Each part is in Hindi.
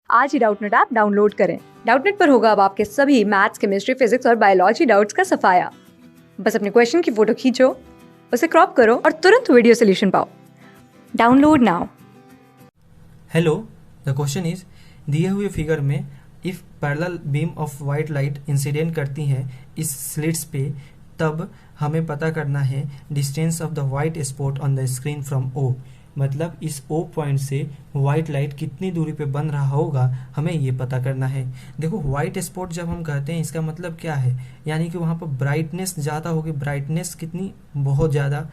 आज ही डाउटनेट ऐप डाउनलोड करें। डाउटनेट पर होगा अब आपके सभी मैथ्स, केमिस्ट्री, फिजिक्स और बायोलॉजी डाउट्स का सफाया। बस अपने क्वेश्चन की फोटो खींचो, उसे क्रॉप करो और तुरंत वीडियो सोल्यूशन पाओ। Download now. Hello, the question is, दिए हुए फिगर में if parallel beam of white light incident करती है इस स्लिट्स पे, तब हमें पता करना है distance of the white spot on the screen from O. मतलब इस ओ पॉइंट से वाइट लाइट कितनी दूरी पे बन रहा होगा, हमें ये पता करना है। देखो, वाइट स्पॉट जब हम कहते हैं इसका मतलब क्या है, यानी कि वहाँ पर ब्राइटनेस ज़्यादा होगी। ब्राइटनेस कितनी? बहुत ज़्यादा।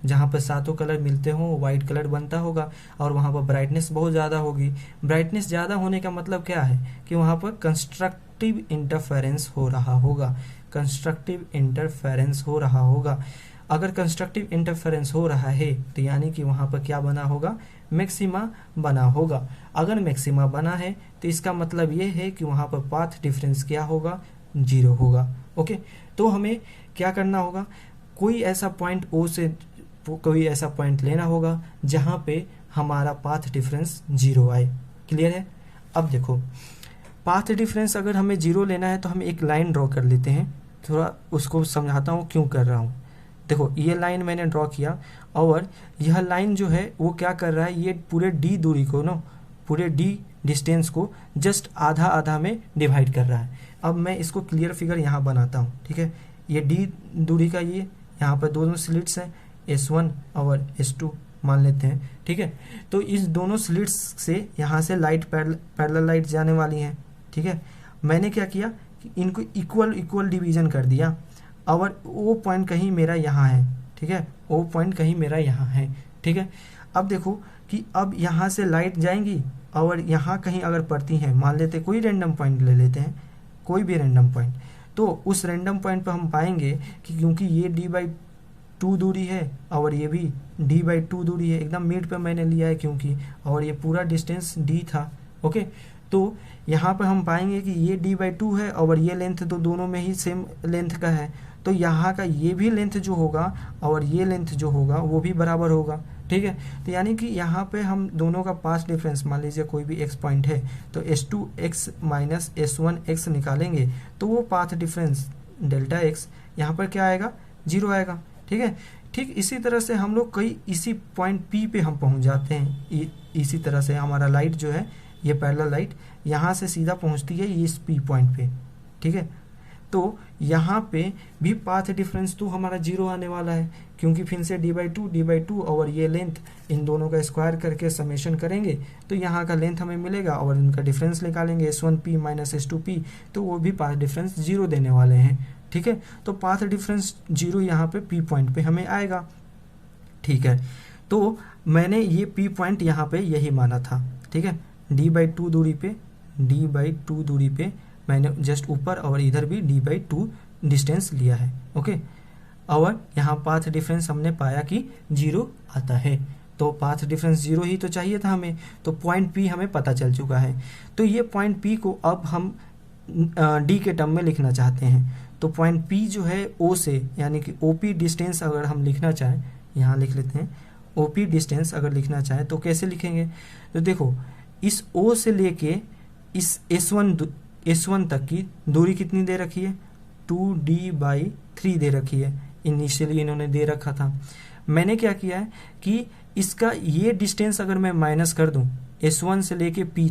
जहाँ पर सातों कलर मिलते हों वाइट कलर बनता होगा और वहाँ पर ब्राइटनेस बहुत ज़्यादा होगी। ब्राइटनेस ज़्यादा होने का मतलब क्या है कि वहाँ पर कंस्ट्रक्टिव इंटरफेरेंस हो रहा होगा। कंस्ट्रक्टिव इंटरफेरेंस हो रहा होगा। अगर कंस्ट्रक्टिव इंटरफेरेंस हो रहा है तो यानी कि वहाँ पर क्या बना होगा? मैक्सिमा बना होगा। अगर मैक्सिमा बना है तो इसका मतलब ये है कि वहाँ पर पाथ डिफरेंस क्या होगा? 0 होगा। ओके, तो हमें क्या करना होगा? कोई ऐसा पॉइंट ओ से कोई ऐसा पॉइंट लेना होगा जहां पे हमारा पाथ डिफरेंस 0 आए। क्लियर है? अब देखो, पाथ डिफरेंस अगर हमें 0 लेना है तो हम एक लाइन ड्रॉ कर लेते हैं। थोड़ा उसको समझाता हूँ क्यों कर रहा हूँ। देखो, ये लाइन मैंने ड्रॉ किया और यह लाइन जो है वो क्या कर रहा है, ये पूरे डी दूरी को ना, पूरे डी डिस्टेंस को जस्ट आधा आधा में डिवाइड कर रहा है। अब मैं इसको क्लियर फिगर यहाँ बनाता हूँ। ठीक है, ये डी दूरी का ये यहाँ पर दोनों स्लिट्स हैं, S1 और S2 मान लेते हैं। ठीक है, तो इस दोनों स्लिट्स से यहाँ से लाइट पैरेलल लाइट जाने वाली हैं। ठीक है, मैंने क्या किया कि इनको इक्वल इक्वल डिवीजन कर दिया और ओ पॉइंट कहीं मेरा यहाँ है। ठीक है, ओ पॉइंट कहीं मेरा यहाँ है। ठीक है, अब देखो कि अब यहाँ से लाइट जाएंगी और यहाँ कहीं अगर पड़ती हैं, मान लेते कोई रैंडम पॉइंट ले लेते हैं, कोई भी रैंडम पॉइंट, तो उस रैंडम पॉइंट पर हम पाएंगे कि क्योंकि ये d/2 दूरी है और ये भी d/2 दूरी है, एकदम मिड पे मैंने लिया है क्योंकि, और ये पूरा डिस्टेंस d था। ओके, तो यहाँ पर हम पाएंगे कि ये d/2 है और ये लेंथ तो दोनों में ही सेम लेंथ का है, तो यहाँ का ये भी लेंथ जो होगा और ये लेंथ जो होगा वो भी बराबर होगा। ठीक है, तो यानी कि यहाँ पे हम दोनों का पाथ डिफरेंस, मान लीजिए कोई भी x पॉइंट है तो S2x माइनस S1x निकालेंगे तो वो पाथ डिफरेंस डेल्टा x यहाँ पर क्या आएगा? 0 आएगा। ठीक है, ठीक इसी तरह से हम लोग कई इसी पॉइंट P पे हम पहुँच जाते हैं। इसी तरह से हमारा लाइट जो है, ये पैरेलल लाइट यहाँ से सीधा पहुँचती है इस P पॉइंट पे। ठीक है, तो यहाँ पे भी पाथ डिफरेंस तो हमारा 0 आने वाला है क्योंकि फिर से d/2 और ये लेंथ, इन दोनों का स्क्वायर करके समेशन करेंगे तो यहाँ का लेंथ हमें मिलेगा और इनका डिफरेंस निकालेंगे S1p माइनस S2p, तो वो भी पाथ डिफरेंस 0 देने वाले हैं। ठीक है, तो पाथ डिफरेंस 0 यहाँ पे P पॉइंट पे हमें आएगा। ठीक है, तो मैंने ये P पॉइंट यहाँ पे यही माना था। ठीक है, d/2 दूरी पे मैंने जस्ट ऊपर और इधर भी d/2 डिस्टेंस लिया है। ओके, और यहाँ पाथ डिफरेंस हमने पाया कि 0 आता है, तो पाथ डिफरेंस 0 ही तो चाहिए था हमें, तो पॉइंट P हमें पता चल चुका है। तो ये पॉइंट P को अब हम D के टर्म में लिखना चाहते हैं, तो पॉइंट P जो है O से, यानी कि OP डिस्टेंस अगर हम लिखना चाहें, यहाँ लिख लेते हैं, OP डिस्टेंस अगर लिखना चाहें तो कैसे लिखेंगे? तो देखो, इस O से लेके इस S1 तक की दूरी कितनी दे रखी है? 2D/3 दे रखी है। इनिशियली इन्होंने दे रखा था। मैंने क्या किया है कि इसका ये डिस्टेंस अगर मैं माइनस कर दूं S1 से लेके P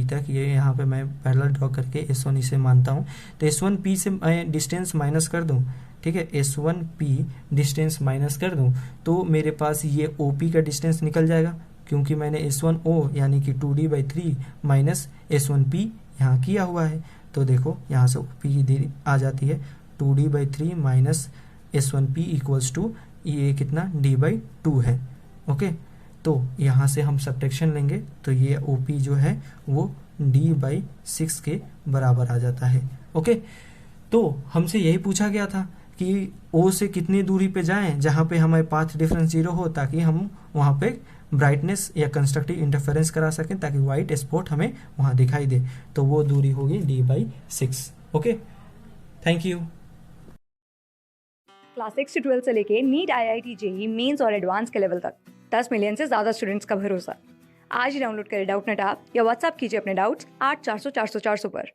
तक, ये यहाँ पे मैं पैरेलल ड्रॉ करके S1 इसे मानता हूँ, तो S1P से मैं डिस्टेंस माइनस कर दूं। ठीक है, S1P डिस्टेंस माइनस कर दूं तो मेरे पास ये OP का डिस्टेंस निकल जाएगा क्योंकि मैंने S1O यानी कि 2D/3 माइनस S1P यहाँ किया हुआ है। तो देखो, यहाँ से OP की दूरी आ जाती है 2D/3 minus S1P equals to ये कितना? D/2 है। ओके, तो यहाँ से हम सब्ट्रैक्शन लेंगे तो ये OP जो है वो D/6 के बराबर आ जाता है। ओके, तो हमसे यही पूछा गया था कि O से कितनी दूरी पे जाएं जहाँ पे हमारे पाथ डिफरेंस 0 हो, ताकि हम वहाँ पे ब्राइटनेस या कंस्ट्रक्टिव इंटरफेरेंस करा सकें, ताकि वाइट स्पॉट हमें वहाँ दिखाई दे। तो वो दूरी होगी D/6। Okay, thank you. Class 6 से 12 से लेके नीट, IIT, JEE मेंस और एडवांस के लेवल तक 10 मिलियन से ज्यादा स्टूडेंट्स का भरोसा। आज ही डाउनलोड करें डाउटनेट ऐप या व्हाट्सएप कीजिए अपने डाउट्स 8400 400 400 पर।